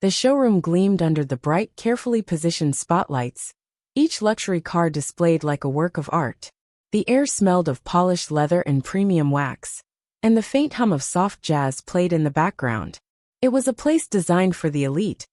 The showroom gleamed under the bright, carefully positioned spotlights, each luxury car displayed like a work of art. The air smelled of polished leather and premium wax, and the faint hum of soft jazz played in the background. It was a place designed for the elite,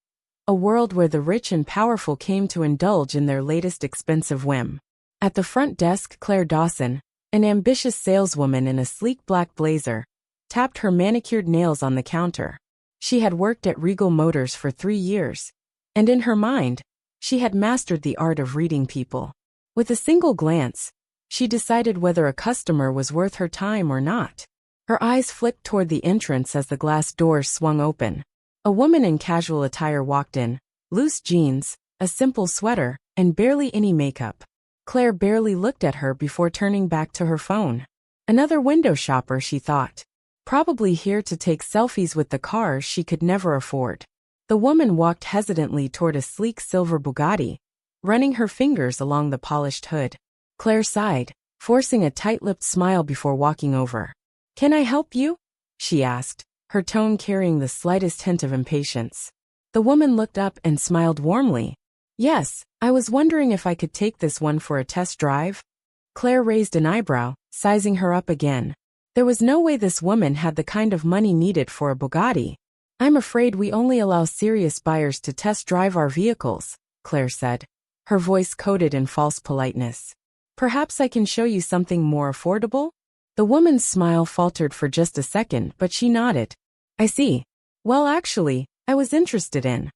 a world where the rich and powerful came to indulge in their latest expensive whim. At the front desk, Claire Dawson, an ambitious saleswoman in a sleek black blazer, tapped her manicured nails on the counter. She had worked at Regal Motors for 3 years, and in her mind, she had mastered the art of reading people. With a single glance, she decided whether a customer was worth her time or not. Her eyes flicked toward the entrance as the glass doors swung open. A woman in casual attire walked in, loose jeans, a simple sweater, and barely any makeup. Claire barely looked at her before turning back to her phone. Another window shopper, she thought. Probably here to take selfies with the cars she could never afford. The woman walked hesitantly toward a sleek silver Bugatti, running her fingers along the polished hood. Claire sighed, forcing a tight-lipped smile before walking over. "Can I help you?" she asked, her tone carrying the slightest hint of impatience. The woman looked up and smiled warmly. "Yes, I was wondering if I could take this one for a test drive." Claire raised an eyebrow, sizing her up again. There was no way this woman had the kind of money needed for a Bugatti. "I'm afraid we only allow serious buyers to test drive our vehicles," Claire said, her voice coated in false politeness. "Perhaps I can show you something more affordable?" The woman's smile faltered for just a second, but she nodded. "I see. Well, actually, I was interested in."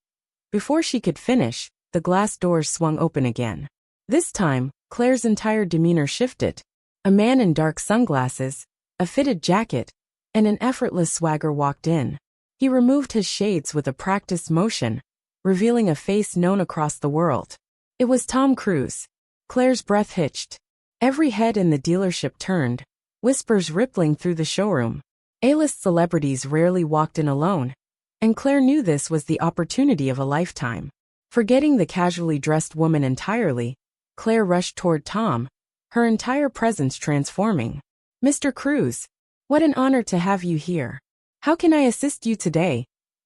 Before she could finish, the glass doors swung open again. This time, Claire's entire demeanor shifted. A man in dark sunglasses, a fitted jacket, and an effortless swagger walked in. He removed his shades with a practiced motion, revealing a face known across the world. It was Tom Cruise. Claire's breath hitched. Every head in the dealership turned, whispers rippling through the showroom. A-list celebrities rarely walked in alone, and Claire knew this was the opportunity of a lifetime. Forgetting the casually dressed woman entirely, Claire rushed toward Tom, her entire presence transforming. "Mr. Cruise, what an honor to have you here. How can I assist you today?"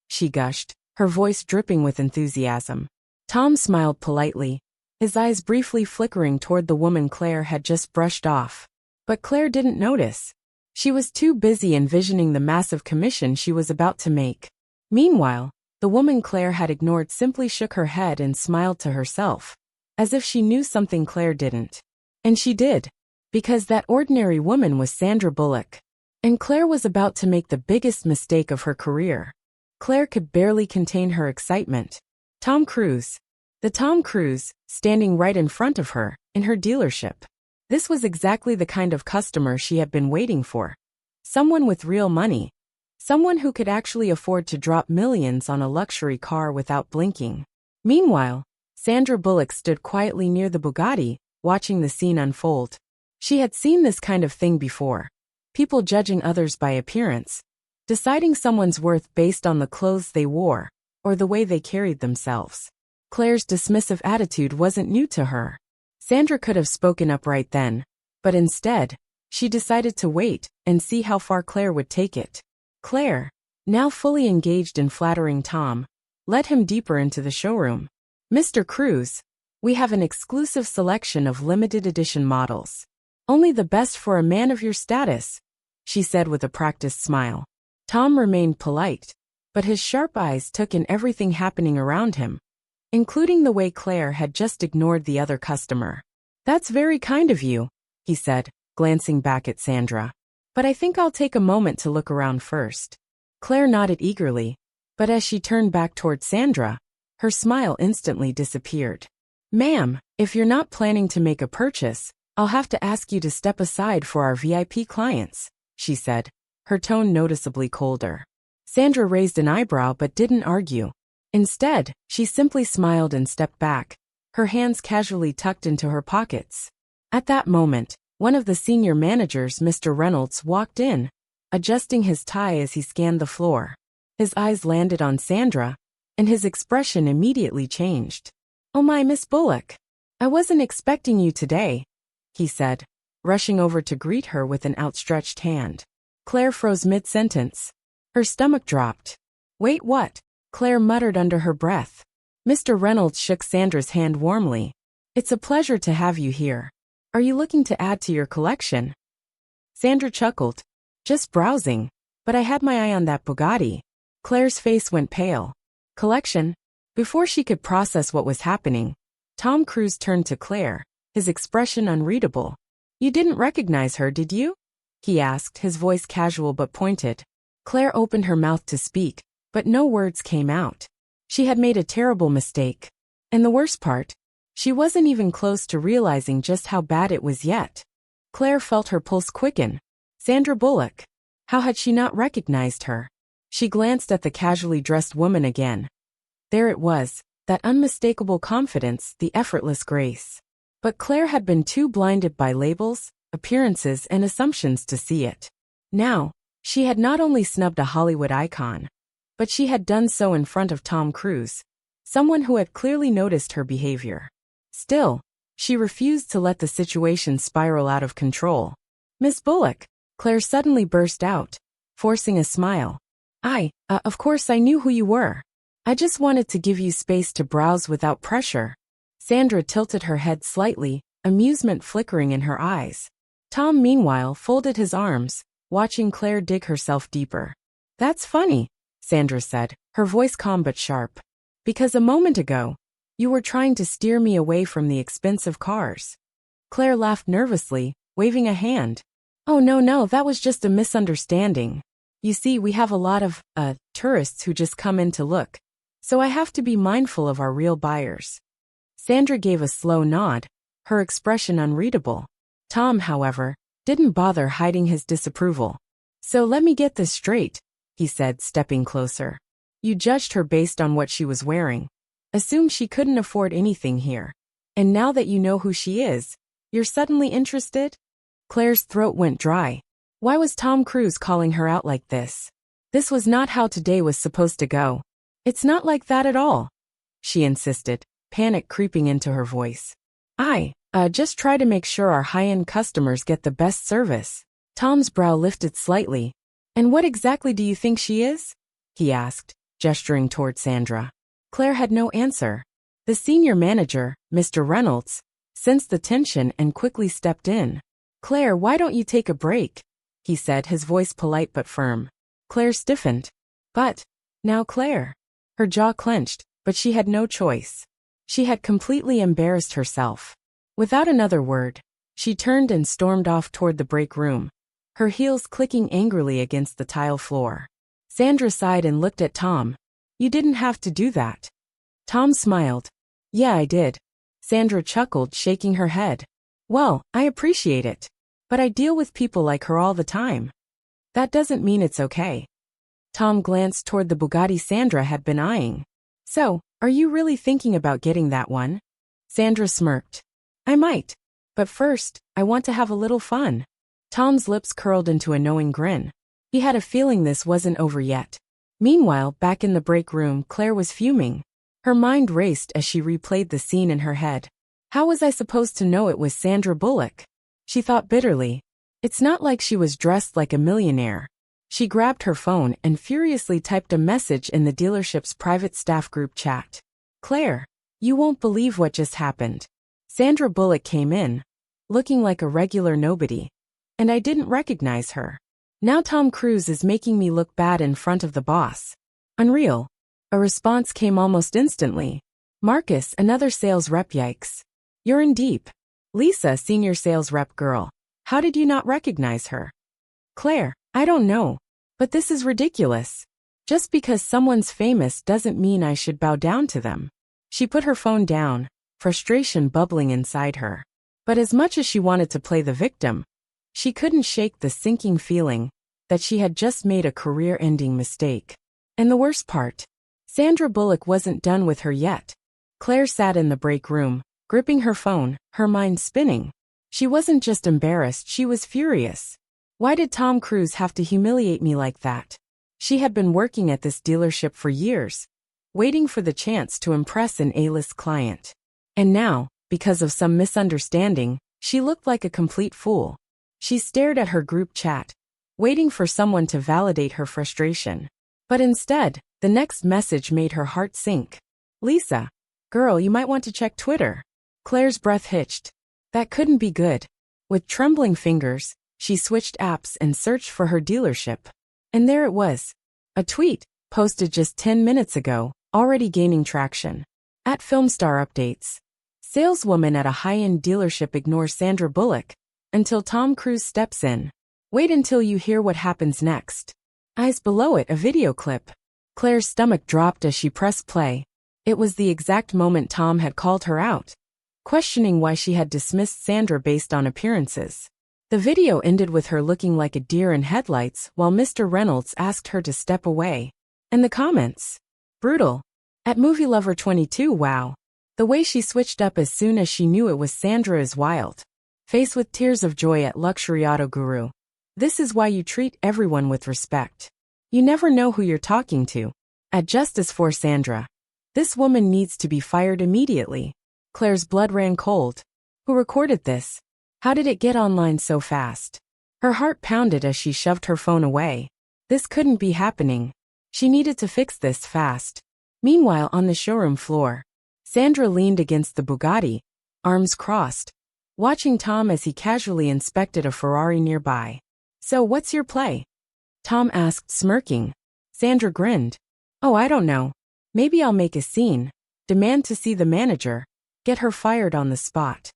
she gushed, her voice dripping with enthusiasm. Tom smiled politely, his eyes briefly flickering toward the woman Claire had just brushed off. But Claire didn't notice. She was too busy envisioning the massive commission she was about to make. Meanwhile, the woman Claire had ignored simply shook her head and smiled to herself, as if she knew something Claire didn't. And she did, because that ordinary woman was Sandra Bullock. And Claire was about to make the biggest mistake of her career. Claire could barely contain her excitement. Tom Cruise. The Tom Cruise, standing right in front of her, in her dealership. This was exactly the kind of customer she had been waiting for. Someone with real money. Someone who could actually afford to drop millions on a luxury car without blinking. Meanwhile, Sandra Bullock stood quietly near the Bugatti, watching the scene unfold. She had seen this kind of thing before. People judging others by appearance, deciding someone's worth based on the clothes they wore, or the way they carried themselves. Claire's dismissive attitude wasn't new to her. Sandra could have spoken up right then, but instead, she decided to wait and see how far Claire would take it. Claire, now fully engaged in flattering Tom, led him deeper into the showroom. "Mr. Cruise, we have an exclusive selection of limited edition models. Only the best for a man of your status," she said with a practiced smile. Tom remained polite, but his sharp eyes took in everything happening around him, including the way Claire had just ignored the other customer. "That's very kind of you," he said, glancing back at Sandra. "But I think I'll take a moment to look around first." Claire nodded eagerly, but as she turned back toward Sandra, her smile instantly disappeared. "Ma'am, if you're not planning to make a purchase, I'll have to ask you to step aside for our VIP clients," she said, her tone noticeably colder. Sandra raised an eyebrow but didn't argue. Instead, she simply smiled and stepped back, her hands casually tucked into her pockets. At that moment, one of the senior managers, Mr. Reynolds, walked in, adjusting his tie as he scanned the floor. His eyes landed on Sandra, and his expression immediately changed. "Oh my, Miss Bullock. I wasn't expecting you today," he said, rushing over to greet her with an outstretched hand. Claire froze mid-sentence. Her stomach dropped. "Wait, what?" Claire muttered under her breath. Mr. Reynolds shook Sandra's hand warmly. It's a pleasure to have you here. Are you looking to add to your collection? Sandra chuckled. Just browsing. But I had my eye on that Bugatti. Claire's face went pale. Collection? Before she could process what was happening, Tom Cruise turned to Claire, his expression unreadable. You didn't recognize her, did you? He asked, his voice casual but pointed. Claire opened her mouth to speak, but no words came out. She had made a terrible mistake. And the worst part, she wasn't even close to realizing just how bad it was yet. Claire felt her pulse quicken. Sandra Bullock. How had she not recognized her? She glanced at the casually dressed woman again. There it was, that unmistakable confidence, the effortless grace. But Claire had been too blinded by labels, appearances, and assumptions to see it. Now, she had not only snubbed a Hollywood icon, but she had done so in front of Tom Cruise, someone who had clearly noticed her behavior. Still, she refused to let the situation spiral out of control. Miss Bullock, Claire suddenly burst out, forcing a smile. Of course I knew who you were. I just wanted to give you space to browse without pressure. Sandra tilted her head slightly, amusement flickering in her eyes. Tom, meanwhile, folded his arms, watching Claire dig herself deeper. That's funny, Sandra said, her voice calm but sharp. Because a moment ago, you were trying to steer me away from the expensive cars. Claire laughed nervously, waving a hand. Oh no, that was just a misunderstanding. You see, we have a lot of, tourists who just come in to look. So I have to be mindful of our real buyers. Sandra gave a slow nod, her expression unreadable. Tom, however, didn't bother hiding his disapproval. So let me get this straight, he said, stepping closer. You judged her based on what she was wearing. Assumed she couldn't afford anything here. And now that you know who she is, you're suddenly interested? Claire's throat went dry. Why was Tom Cruise calling her out like this? This was not how today was supposed to go. It's not like that at all, she insisted, panic creeping into her voice. I just try to make sure our high-end customers get the best service. Tom's brow lifted slightly. And what exactly do you think she is? He asked, gesturing toward Sandra. Claire had no answer. The senior manager, Mr. Reynolds, sensed the tension and quickly stepped in. Claire, why don't you take a break? He said, his voice polite but firm. Claire stiffened. But, now Claire. Her jaw clenched, but she had no choice. She had completely embarrassed herself. Without another word, she turned and stormed off toward the break room, her heels clicking angrily against the tile floor. Sandra sighed and looked at Tom. You didn't have to do that. Tom smiled. Yeah, I did. Sandra chuckled, shaking her head. Well, I appreciate it. But I deal with people like her all the time. That doesn't mean it's okay. Tom glanced toward the Bugatti Sandra had been eyeing. So, are you really thinking about getting that one? Sandra smirked. I might. But first, I want to have a little fun. Tom's lips curled into a knowing grin. He had a feeling this wasn't over yet. Meanwhile, back in the break room, Claire was fuming. Her mind raced as she replayed the scene in her head. How was I supposed to know it was Sandra Bullock? She thought bitterly. It's not like she was dressed like a millionaire. She grabbed her phone and furiously typed a message in the dealership's private staff group chat. Claire, you won't believe what just happened. Sandra Bullock came in, looking like a regular nobody. And I didn't recognize her. Now Tom Cruise is making me look bad in front of the boss. Unreal. A response came almost instantly. Marcus, another sales rep, yikes. You're in deep. Lisa, senior sales rep girl. How did you not recognize her? Claire, I don't know. But this is ridiculous. Just because someone's famous doesn't mean I should bow down to them. She put her phone down, frustration bubbling inside her. But as much as she wanted to play the victim, she couldn't shake the sinking feeling that she had just made a career-ending mistake. And the worst part, Sandra Bullock wasn't done with her yet. Claire sat in the break room, gripping her phone, her mind spinning. She wasn't just embarrassed, she was furious. Why did Tom Cruise have to humiliate me like that? She had been working at this dealership for years, waiting for the chance to impress an A-list client. And now, because of some misunderstanding, she looked like a complete fool. She stared at her group chat, waiting for someone to validate her frustration. But instead, The next message made her heart sink. Lisa. Girl, you might want to check Twitter. Claire's breath hitched. That couldn't be good. With trembling fingers, she switched apps and searched for her dealership. And there it was. A tweet, posted just 10 minutes ago, already gaining traction. At Filmstar Updates. Saleswoman at a high-end dealership ignores Sandra Bullock until Tom Cruise steps in. Wait until you hear what happens next. Eyes below it, a video clip. Claire's stomach dropped as she pressed play. It was the exact moment Tom had called her out, questioning why she had dismissed Sandra based on appearances. The video ended with her looking like a deer in headlights while Mr. Reynolds asked her to step away. And the comments? Brutal. At Movie Lover 22, wow. The way she switched up as soon as she knew it was Sandra is wild. Faced with tears of joy at Luxury Auto Guru. This is why you treat everyone with respect. You never know who you're talking to. At Justice for Sandra. This woman needs to be fired immediately. Claire's blood ran cold. Who recorded this? How did it get online so fast? Her heart pounded as she shoved her phone away. This couldn't be happening. She needed to fix this fast. Meanwhile, on the showroom floor, Sandra leaned against the Bugatti, arms crossed, watching Tom as he casually inspected a Ferrari nearby. So what's your play? Tom asked, smirking. Sandra grinned. Oh, I don't know. Maybe I'll make a scene, demand to see the manager, get her fired on the spot.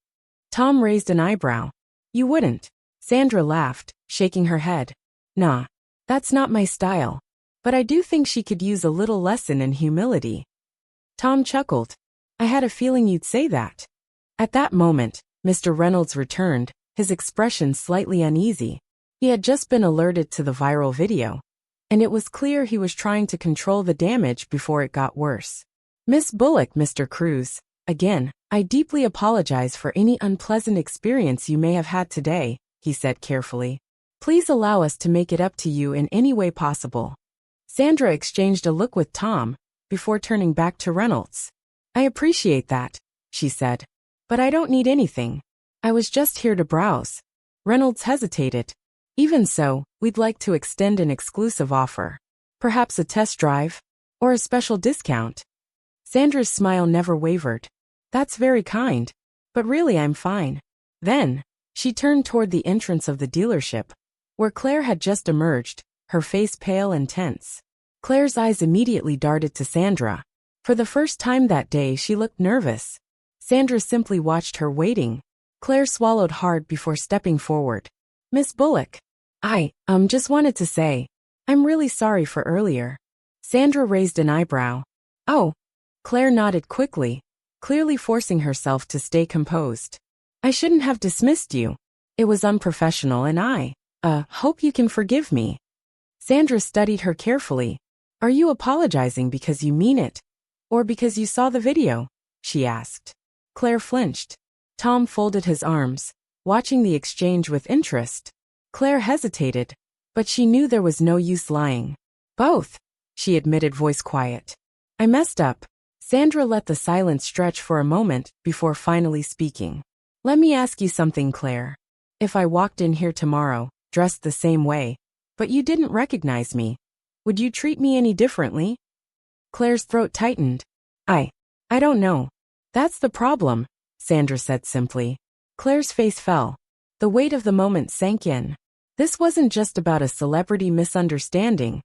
Tom raised an eyebrow. You wouldn't. Sandra laughed, shaking her head. Nah, that's not my style. But I do think she could use a little lesson in humility. Tom chuckled. I had a feeling you'd say that. At that moment, Mr. Reynolds returned, his expression slightly uneasy. He had just been alerted to the viral video, and it was clear he was trying to control the damage before it got worse. Miss Bullock, Mr. Cruise, again, I deeply apologize for any unpleasant experience you may have had today, he said carefully. Please allow us to make it up to you in any way possible. Sandra exchanged a look with Tom, before turning back to Reynolds. I appreciate that, she said. But I don't need anything. I was just here to browse. Reynolds hesitated. Even so, we'd like to extend an exclusive offer. Perhaps a test drive? Or a special discount? Sandra's smile never wavered. That's very kind. But really I'm fine. Then, she turned toward the entrance of the dealership, where Claire had just emerged, her face pale and tense. Claire's eyes immediately darted to Sandra. For the first time that day she looked nervous. Sandra simply watched her waiting. Claire swallowed hard before stepping forward. Miss Bullock. I just wanted to say, I'm really sorry for earlier. Sandra raised an eyebrow. Oh. Claire nodded quickly, clearly forcing herself to stay composed. I shouldn't have dismissed you. It was unprofessional and I hope you can forgive me. Sandra studied her carefully. Are you apologizing because you mean it? Or because you saw the video? She asked. Claire flinched. Tom folded his arms, watching the exchange with interest. Claire hesitated, but she knew there was no use lying. Both, she admitted, voice quiet. I messed up. Sandra let the silence stretch for a moment before finally speaking. Let me ask you something, Claire. If I walked in here tomorrow, dressed the same way, but you didn't recognize me, would you treat me any differently? Claire's throat tightened. I don't know. That's the problem, Sandra said simply. Claire's face fell. The weight of the moment sank in. This wasn't just about a celebrity misunderstanding.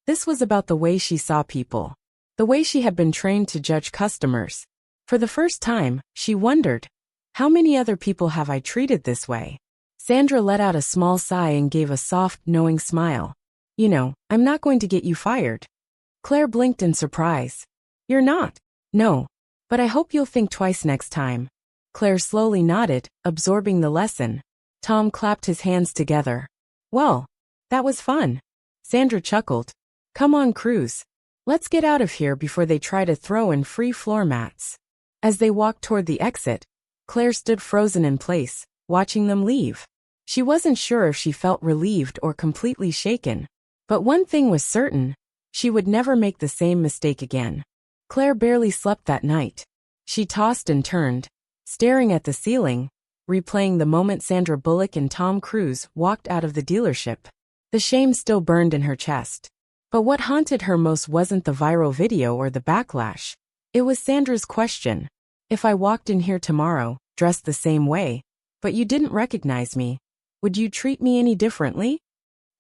This was about the way she saw people. The way she had been trained to judge customers. For the first time, she wondered, how many other people have I treated this way? Sandra let out a small sigh and gave a soft, knowing smile. You know, I'm not going to get you fired. Claire blinked in surprise. You're not? No. But I hope you'll think twice next time. Claire slowly nodded, absorbing the lesson. Tom clapped his hands together. Well, that was fun. Sandra chuckled. Come on, Cruise. Let's get out of here before they try to throw in free floor mats. As they walked toward the exit, Claire stood frozen in place, watching them leave. She wasn't sure if she felt relieved or completely shaken. But one thing was certain. She would never make the same mistake again. Claire barely slept that night. She tossed and turned, staring at the ceiling, replaying the moment Sandra Bullock and Tom Cruise walked out of the dealership. The shame still burned in her chest. But what haunted her most wasn't the viral video or the backlash. It was Sandra's question. If I walked in here tomorrow, dressed the same way, but you didn't recognize me, would you treat me any differently?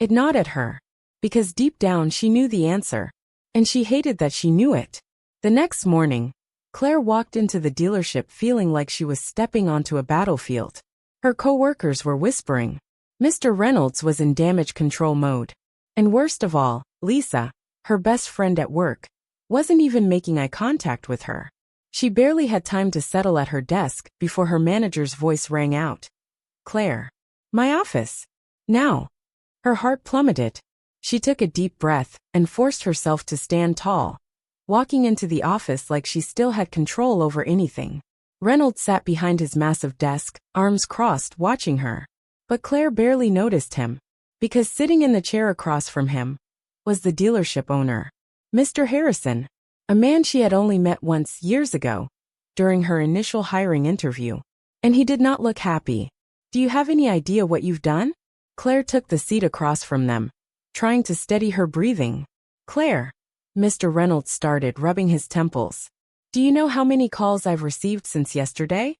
It gnawed at her. Because deep down she knew the answer. And she hated that she knew it. The next morning, Claire walked into the dealership feeling like she was stepping onto a battlefield. Her co-workers were whispering. Mr. Reynolds was in damage control mode. And worst of all, Lisa, her best friend at work, wasn't even making eye contact with her. She barely had time to settle at her desk before her manager's voice rang out. Claire. My office. Now. Her heart plummeted. She took a deep breath and forced herself to stand tall, walking into the office like she still had control over anything. Reynolds sat behind his massive desk, arms crossed, watching her. But Claire barely noticed him, because sitting in the chair across from him was the dealership owner, Mr. Harrison, a man she had only met once years ago, during her initial hiring interview. And he did not look happy. Do you have any idea what you've done? Claire took the seat across from them, trying to steady her breathing. Claire, Mr. Reynolds started, rubbing his temples. Do you know how many calls I've received since yesterday?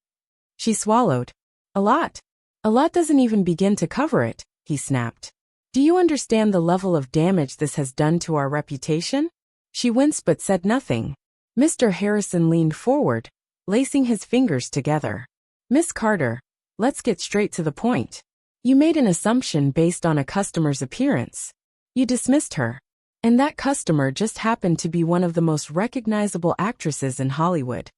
She swallowed. A lot. A lot doesn't even begin to cover it, he snapped. Do you understand the level of damage this has done to our reputation? She winced but said nothing. Mr. Harrison leaned forward, lacing his fingers together. Miss Carter, let's get straight to the point. You made an assumption based on a customer's appearance. You dismissed her. And that customer just happened to be one of the most recognizable actresses in Hollywood.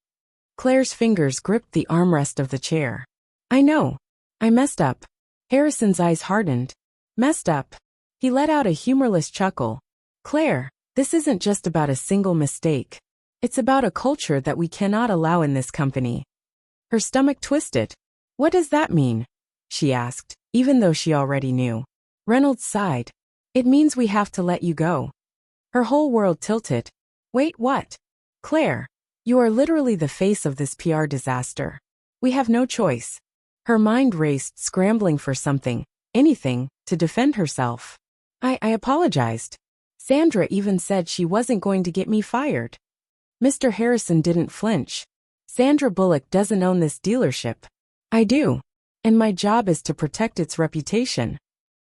Claire's fingers gripped the armrest of the chair. I know. I messed up. Harrison's eyes hardened. Messed up. He let out a humorless chuckle. Claire, this isn't just about a single mistake. It's about a culture that we cannot allow in this company. Her stomach twisted. What does that mean? She asked, even though she already knew. Reynolds sighed. It means we have to let you go. Her whole world tilted. Wait, what? Claire, you are literally the face of this PR disaster. We have no choice. Her mind raced, scrambling for something, anything, to defend herself. I apologized. Sandra even said she wasn't going to get me fired. Mr. Harrison didn't flinch. Sandra Bullock doesn't own this dealership. I do. And my job is to protect its reputation.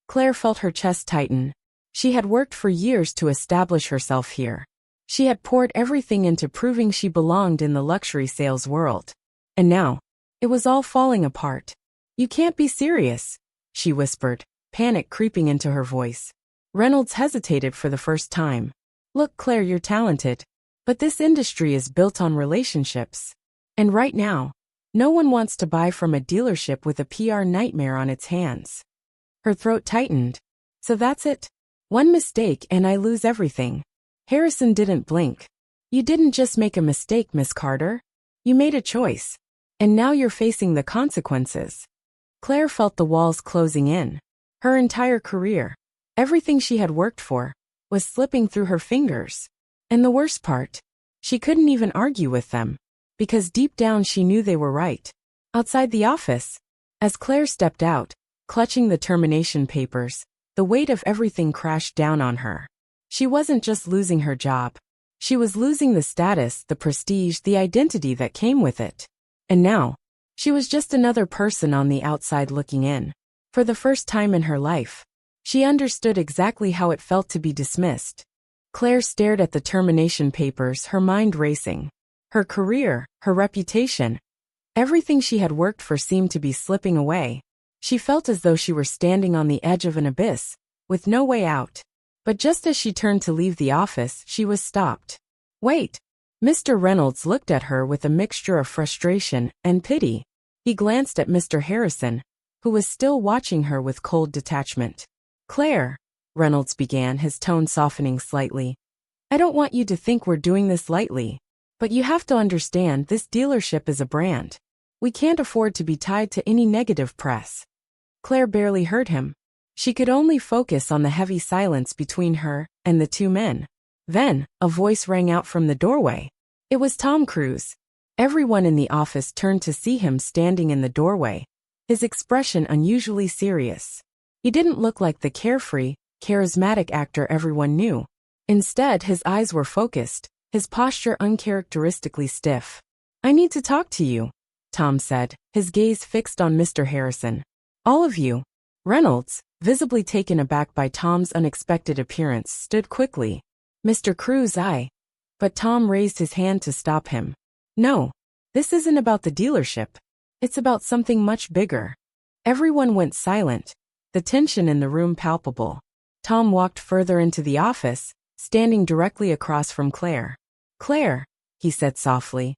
Claire felt her chest tighten. She had worked for years to establish herself here. She had poured everything into proving she belonged in the luxury sales world. And now, it was all falling apart. You can't be serious, she whispered, panic creeping into her voice. Reynolds hesitated for the first time. Look, Claire, you're talented. But this industry is built on relationships. And right now, no one wants to buy from a dealership with a PR nightmare on its hands. Her throat tightened. So that's it? One mistake and I lose everything. Harrison didn't blink. You didn't just make a mistake, Miss Carter. You made a choice. And now you're facing the consequences. Claire felt the walls closing in. Her entire career, everything she had worked for, was slipping through her fingers. And the worst part, she couldn't even argue with them, because deep down she knew they were right. Outside the office, as Claire stepped out, clutching the termination papers, the weight of everything crashed down on her. She wasn't just losing her job. She was losing the status, the prestige, the identity that came with it. And now, she was just another person on the outside looking in. For the first time in her life, she understood exactly how it felt to be dismissed. Claire stared at the termination papers, her mind racing. Her career, her reputation, everything she had worked for seemed to be slipping away. She felt as though she were standing on the edge of an abyss, with no way out. But just as she turned to leave the office, she was stopped. Wait. Mr. Reynolds looked at her with a mixture of frustration and pity. He glanced at Mr. Harrison, who was still watching her with cold detachment. Claire, Reynolds began, his tone softening slightly. I don't want you to think we're doing this lightly. But you have to understand this dealership is a brand. We can't afford to be tied to any negative press. Claire barely heard him. She could only focus on the heavy silence between her and the two men. Then, a voice rang out from the doorway. It was Tom Cruise. Everyone in the office turned to see him standing in the doorway, his expression unusually serious. He didn't look like the carefree, charismatic actor everyone knew. Instead, his eyes were focused, his posture uncharacteristically stiff. "I need to talk to you," Tom said, his gaze fixed on Mr. Harrison. "All of you." Reynolds, visibly taken aback by Tom's unexpected appearance, stood quickly. "Mr. Cruz, But Tom raised his hand to stop him. "No. This isn't about the dealership. It's about something much bigger." Everyone went silent, the tension in the room palpable. Tom walked further into the office, standing directly across from Claire. "Claire," he said softly,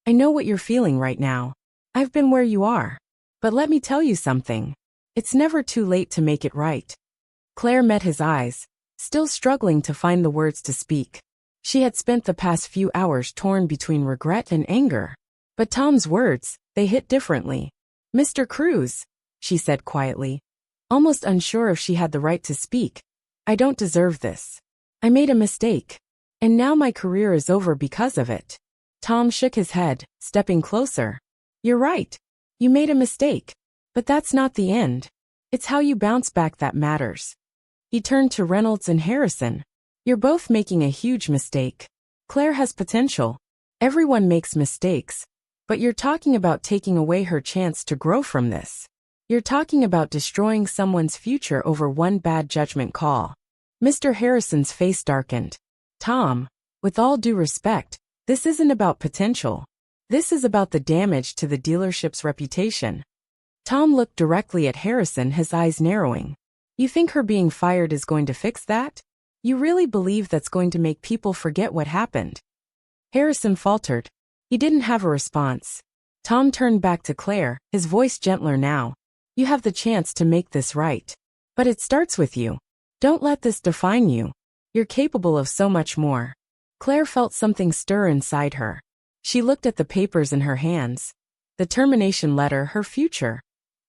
"I know what you're feeling right now. I've been where you are. But let me tell you something. It's never too late to make it right." Claire met his eyes, still struggling to find the words to speak. She had spent the past few hours torn between regret and anger. But Tom's words, they hit differently. "Mr. Cruz," she said quietly, almost unsure if she had the right to speak, "I don't deserve this. I made a mistake. And now my career is over because of it." Tom shook his head, stepping closer. "You're right. You made a mistake. But that's not the end. It's how you bounce back that matters." He turned to Reynolds and Harrison. "You're both making a huge mistake. Claire has potential. Everyone makes mistakes. But you're talking about taking away her chance to grow from this. You're talking about destroying someone's future over one bad judgment call." Mr. Harrison's face darkened. "Tom, with all due respect, this isn't about potential. This is about the damage to the dealership's reputation." Tom looked directly at Harrison, his eyes narrowing. "You think her being fired is going to fix that? You really believe that's going to make people forget what happened?" Harrison faltered. He didn't have a response. Tom turned back to Claire, his voice gentler now. "You have the chance to make this right. But it starts with you. Don't let this define you. You're capable of so much more." Claire felt something stir inside her. She looked at the papers in her hands. The termination letter, her future.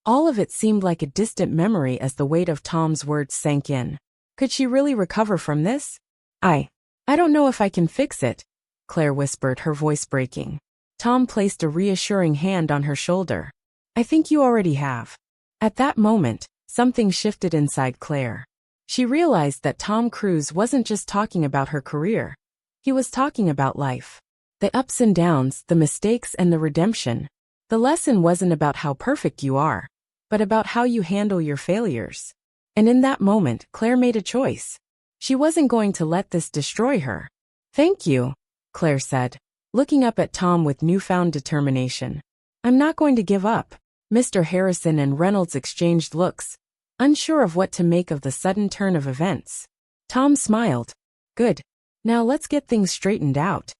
All of it seemed like a distant memory as the weight of Tom's words sank in. Could she really recover from this? I don't know if I can fix it," Claire whispered, her voice breaking. Tom placed a reassuring hand on her shoulder. "I think you already have." At that moment, something shifted inside Claire. She realized that Tom Cruise wasn't just talking about her career. He was talking about life. The ups and downs, the mistakes and the redemption. The lesson wasn't about how perfect you are, but about how you handle your failures. And in that moment, Claire made a choice. She wasn't going to let this destroy her. "Thank you," Claire said, looking up at Tom with newfound determination. "I'm not going to give up." Mr. Harrison and Reynolds exchanged looks, unsure of what to make of the sudden turn of events. Tom smiled. "Good. Now let's get things straightened out."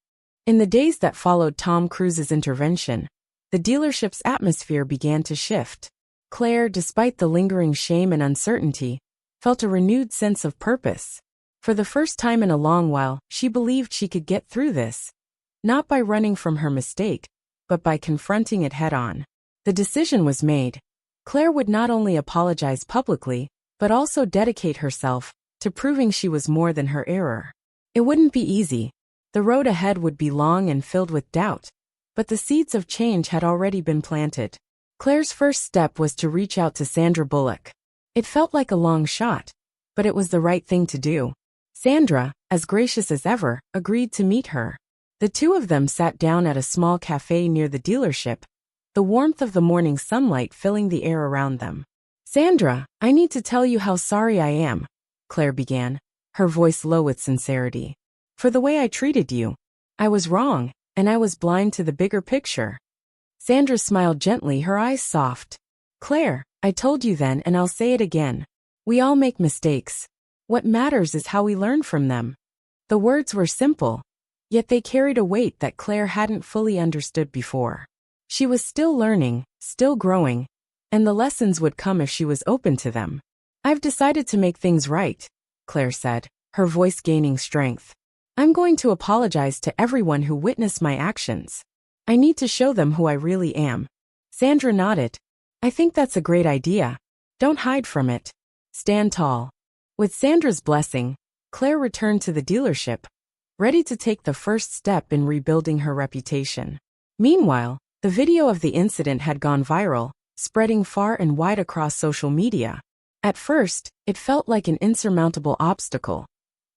In the days that followed Tom Cruise's intervention, the dealership's atmosphere began to shift. Claire, despite the lingering shame and uncertainty, felt a renewed sense of purpose. For the first time in a long while, she believed she could get through this. Not by running from her mistake, but by confronting it head-on. The decision was made. Claire would not only apologize publicly, but also dedicate herself to proving she was more than her error. It wouldn't be easy. The road ahead would be long and filled with doubt. But the seeds of change had already been planted. Claire's first step was to reach out to Sandra Bullock. It felt like a long shot, but it was the right thing to do. Sandra, as gracious as ever, agreed to meet her. The two of them sat down at a small cafe near the dealership, the warmth of the morning sunlight filling the air around them. "Sandra, I need to tell you how sorry I am," Claire began, her voice low with sincerity. "For the way I treated you. I was wrong, and I was blind to the bigger picture." Sandra smiled gently, her eyes soft. "Claire, I told you then and I'll say it again. We all make mistakes. What matters is how we learn from them." The words were simple, yet they carried a weight that Claire hadn't fully understood before. She was still learning, still growing, and the lessons would come if she was open to them. "I've decided to make things right," Claire said, her voice gaining strength. "I'm going to apologize to everyone who witnessed my actions. I need to show them who I really am." Sandra nodded. "I think that's a great idea. Don't hide from it. Stand tall." With Sandra's blessing, Claire returned to the dealership, ready to take the first step in rebuilding her reputation. Meanwhile, the video of the incident had gone viral, spreading far and wide across social media. At first, it felt like an insurmountable obstacle.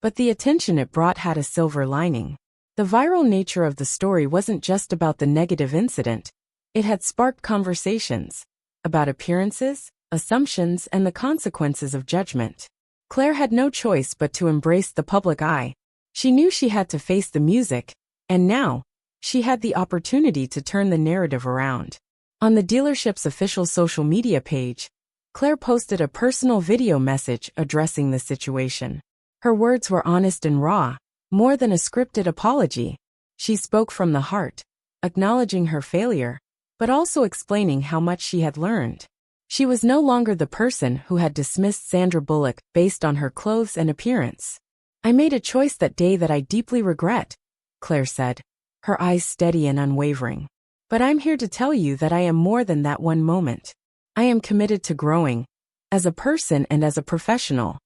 But the attention it brought had a silver lining. The viral nature of the story wasn't just about the negative incident. It had sparked conversations about appearances, assumptions, and the consequences of judgment. Claire had no choice but to embrace the public eye. She knew she had to face the music, and now, she had the opportunity to turn the narrative around. On the dealership's official social media page, Claire posted a personal video message addressing the situation. Her words were honest and raw, more than a scripted apology. She spoke from the heart, acknowledging her failure, but also explaining how much she had learned. She was no longer the person who had dismissed Sandra Bullock based on her clothes and appearance. "I made a choice that day that I deeply regret," Claire said, her eyes steady and unwavering. "But I'm here to tell you that I am more than that one moment. I am committed to growing, as a person and as a professional."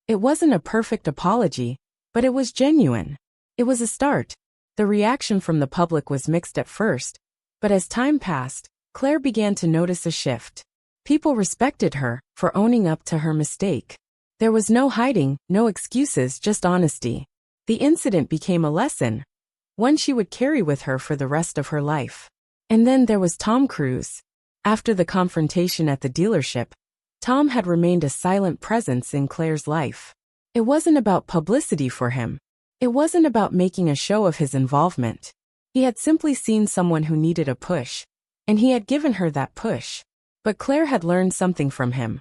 It wasn't a perfect apology, but it was genuine. It was a start. The reaction from the public was mixed at first, but as time passed, Claire began to notice a shift. People respected her for owning up to her mistake. There was no hiding, no excuses, just honesty. The incident became a lesson, one she would carry with her for the rest of her life. And then there was Tom Cruise. After the confrontation at the dealership, Tom had remained a silent presence in Claire's life. It wasn't about publicity for him. It wasn't about making a show of his involvement. He had simply seen someone who needed a push, and he had given her that push. But Claire had learned something from him.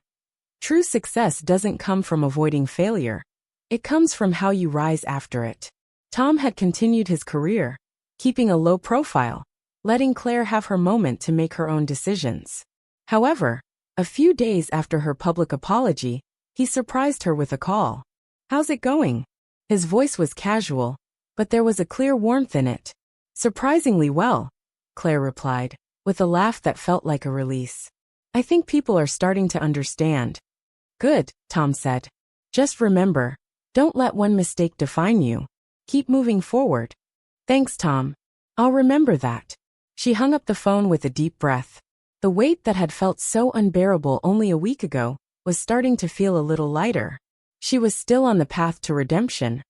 True success doesn't come from avoiding failure. It comes from how you rise after it. Tom had continued his career, keeping a low profile, letting Claire have her moment to make her own decisions. However, a few days after her public apology, he surprised her with a call. "How's it going?" His voice was casual, but there was a clear warmth in it. "Surprisingly well," Claire replied, with a laugh that felt like a release. "I think people are starting to understand." "Good," Tom said. "Just remember, don't let one mistake define you. Keep moving forward." "Thanks, Tom. I'll remember that." She hung up the phone with a deep breath. The weight that had felt so unbearable only a week ago was starting to feel a little lighter. She was still on the path to redemption,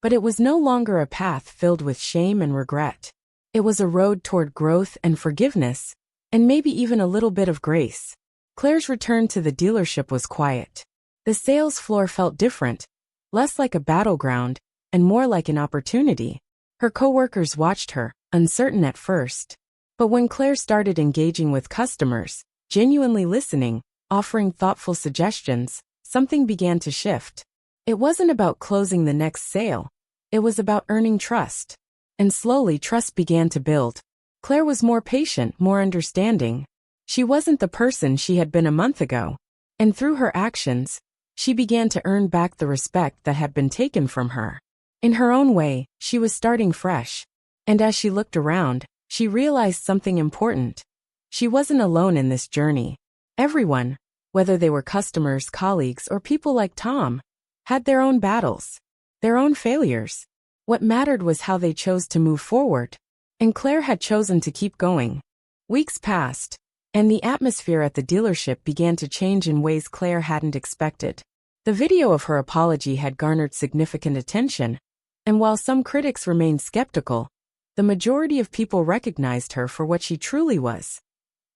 but it was no longer a path filled with shame and regret. It was a road toward growth and forgiveness, and maybe even a little bit of grace. Claire's return to the dealership was quiet. The sales floor felt different, less like a battleground, and more like an opportunity. Her coworkers watched her, uncertain at first. But when Claire started engaging with customers, genuinely listening, offering thoughtful suggestions, something began to shift. It wasn't about closing the next sale. It was about earning trust. And slowly trust began to build. Claire was more patient, more understanding. She wasn't the person she had been a month ago. And through her actions, she began to earn back the respect that had been taken from her. In her own way, she was starting fresh. And as she looked around, she realized something important. She wasn't alone in this journey. Everyone, whether they were customers, colleagues, or people like Tom, had their own battles, their own failures. What mattered was how they chose to move forward. And Claire had chosen to keep going. Weeks passed, and the atmosphere at the dealership began to change in ways Claire hadn't expected. The video of her apology had garnered significant attention, and while some critics remained skeptical, the majority of people recognized her for what she truly was.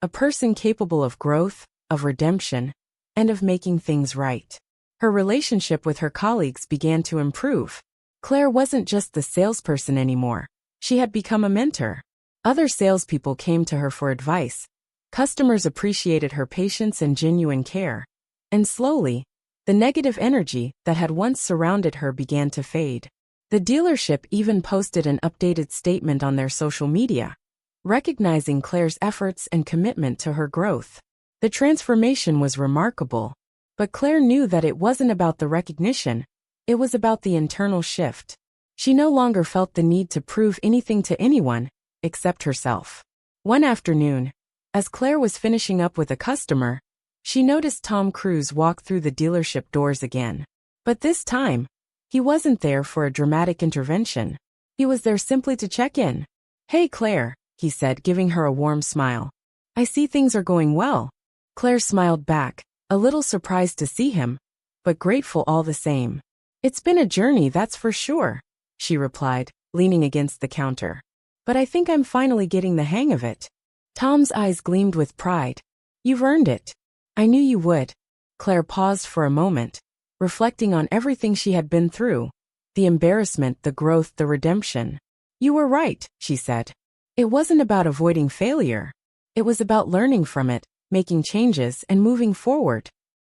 A person capable of growth, of redemption, and of making things right. Her relationship with her colleagues began to improve. Claire wasn't just the salesperson anymore. She had become a mentor. Other salespeople came to her for advice. Customers appreciated her patience and genuine care. And slowly, the negative energy that had once surrounded her began to fade. The dealership even posted an updated statement on their social media, recognizing Claire's efforts and commitment to her growth. The transformation was remarkable, but Claire knew that it wasn't about the recognition, it was about the internal shift. She no longer felt the need to prove anything to anyone, except herself. One afternoon, as Claire was finishing up with a customer, she noticed Tom Cruise walk through the dealership doors again. But this time, he wasn't there for a dramatic intervention. He was there simply to check in. "Hey Claire," he said, giving her a warm smile. "I see things are going well." Claire smiled back, a little surprised to see him, but grateful all the same. It's been a journey, that's for sure, she replied, leaning against the counter. But I think I'm finally getting the hang of it. Tom's eyes gleamed with pride. You've earned it. I knew you would. Claire paused for a moment, reflecting on everything she had been through. The embarrassment, the growth, the redemption. You were right, she said. It wasn't about avoiding failure. It was about learning from it, making changes, and moving forward.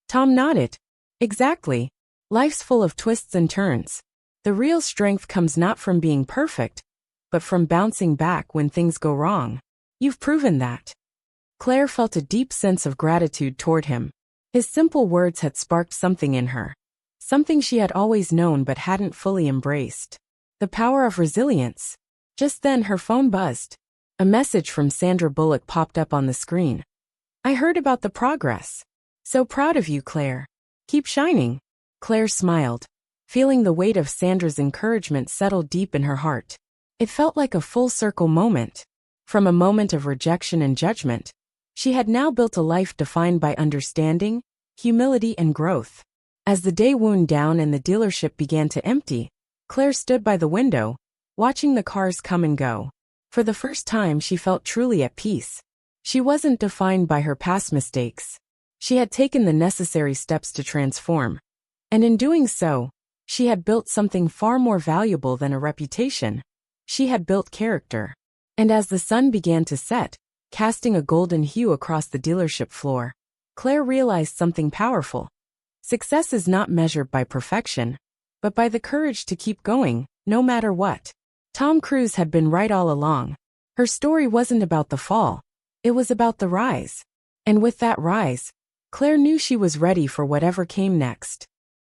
Tom nodded. Exactly. Life's full of twists and turns. The real strength comes not from being perfect, but from bouncing back when things go wrong. You've proven that. Claire felt a deep sense of gratitude toward him. His simple words had sparked something in her. Something she had always known but hadn't fully embraced. The power of resilience. Just then her phone buzzed. A message from Sandra Bullock popped up on the screen. I heard about the progress. So proud of you, Claire. Keep shining. Claire smiled, feeling the weight of Sandra's encouragement settle deep in her heart. It felt like a full-circle moment. From a moment of rejection and judgment, she had now built a life defined by understanding, humility, and growth. As the day wound down and the dealership began to empty, Claire stood by the window, watching the cars come and go. For the first time, she felt truly at peace. She wasn't defined by her past mistakes. She had taken the necessary steps to transform. And in doing so, she had built something far more valuable than a reputation. She had built character. And as the sun began to set, casting a golden hue across the dealership floor, Claire realized something powerful. Success is not measured by perfection, but by the courage to keep going, no matter what. Tom Cruise had been right all along. Her story wasn't about the fall. It was about the rise. And with that rise, Claire knew she was ready for whatever came next.